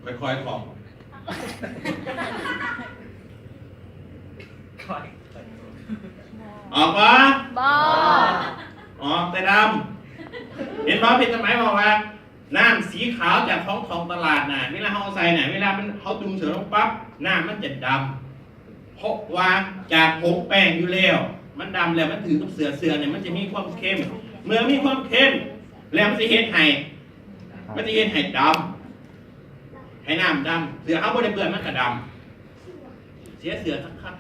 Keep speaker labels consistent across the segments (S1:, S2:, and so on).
S1: ค่อยๆของออกปะ
S2: บอ
S1: ออกแต่ดำเห็นป่ะพี่สมัยบอกว่าน้ำสีขาวจากของตลาดน่ะเวลาเขาเอาใส่น่ะเวลามันเขาจุ่มเสือลงปั๊บน้ำมันจะดำเพราะว่าจากผงแป้งอยู่แล้วมันดำแล้วมันถือกับเสือเนี่ยมันจะมีความเค็มเมื่อมีความเค็มแล้วมันจะเห็นไห้มันจะเห็นไห้ดำให้น้ำดำเสือเขาบริเบือนมันก็ดำเสียเสือสักครับ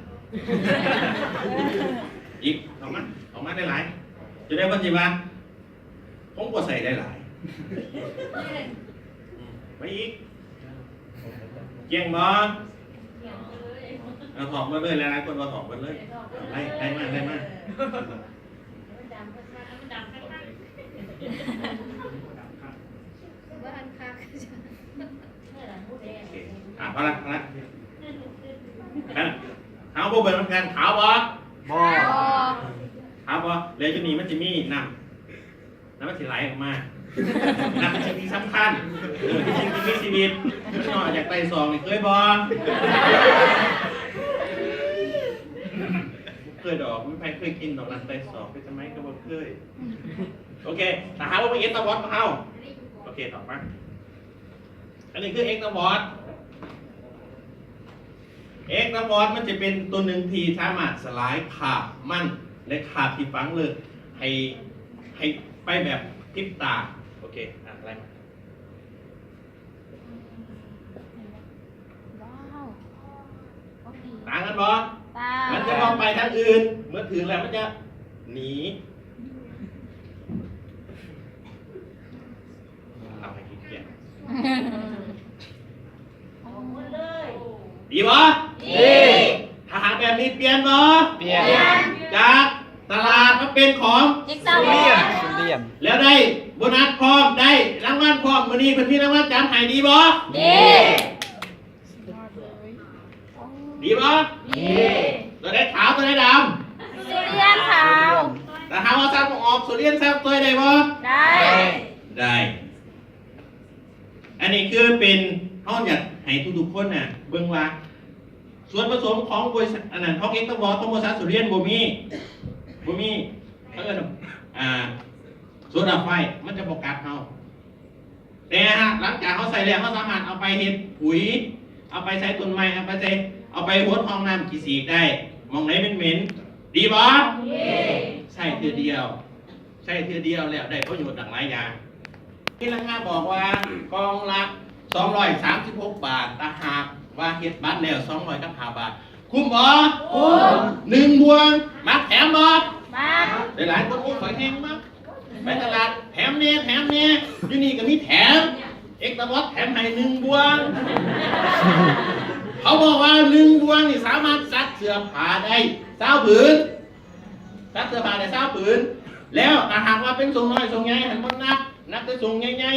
S1: อีกออกมาได้หลายจะได้วันจีวันผมก็ใส่ได้หลายไปอีกเก่งบ่เอาถอดมาเลยหลายคนมาถอดมาเลยได้มากพอละเอาพวกเบิร์นกันขาวบ่ขาวบ่เลยจะมีมันจะมีน้ำมันจะไหลออกมาน้ำเป็นสิ่งที่สำคัญเป็นสิ่งที่มีชีวิตนอกจากไตสองเคยบ่เคยดอกไม่เคยกินดอกนั้นไตสองไปทำไมก็บ่เคยโอเคแต่หาว่าเป็นเอ็กซ์ตวอตมาเอาโอเคต่อมาอันนี้คือเอ็กซ์ตวอตเอ็กซ์ตวอตมันจะเป็นตัวหนึ่งที่สามารถสลายขาบมันและขาบที่ฝังเลยให้ไปแบบพริบตาโอเคอะไรมาต่างกันบ่มันจะมองไปทางอื่นเมื่อถึงแล้วมันจะหนีเอาให้คิดเกียดีบ่ดีถ้าหากแบบนี้เปลี่ยนบ่เปลี่ยนจากตลาดมาเป็นของสุเรียนแล้วได้โบนัสพร้อมได้รางวัลพร้อมมื้อนี้เพิ่นมีรางวัลจำให้ดีบ่ดีบ่ตัวได้ขาวตัวได้ดำ
S2: สุเรียนขาว
S1: แต่หาว่าซับออกสุเรียนซับตัวได้บ่ได้อันนี้คือเป็นเฮาอยากให้ทุกๆคนน่ะเบิ่งว่าส่วนผสมของบริษัทอันนั้นของเอ็กซ์ตวอร์ของบริษัทสุเรียนบ่มีเขาเอิ้นโซดาไฟมันจะบ่กัดเฮาแต่หลังจากเขาใส่แล้วเขาสามารถเอาไปเฮ็ดปุ๋ยเอาไปใส่ต้นไม้เอาไปรดห้องน้ำขี้สีกได้มองไหนเหม็นดีบ่ใส่เทื่อเดียวแล้วได้ประโยชน์หลายอย่างที่ราคาบอกว่ากองละ236 บาทถ้าหากว่าเฮ็ดบัตรแล้ว205 บาทคุ้มบ่1 บวงมักแถมบ่หลายคนขอยแห้งมั้งไปตลาดแถมเนี่ยอยู่นี่ก็มีแถมเอ็กซ์ตวอตแถมให้1 บวงเขาบอกว่า1 บวงนี่สามารถซักเสื้อผ้าได้20 ผืนซักเสื้อผ้าได้20 ผืนแล้วถ้าหากว่าเป็นทรงน้อยทรงใหญ่หันบ่นักแต่ทรงใหญ่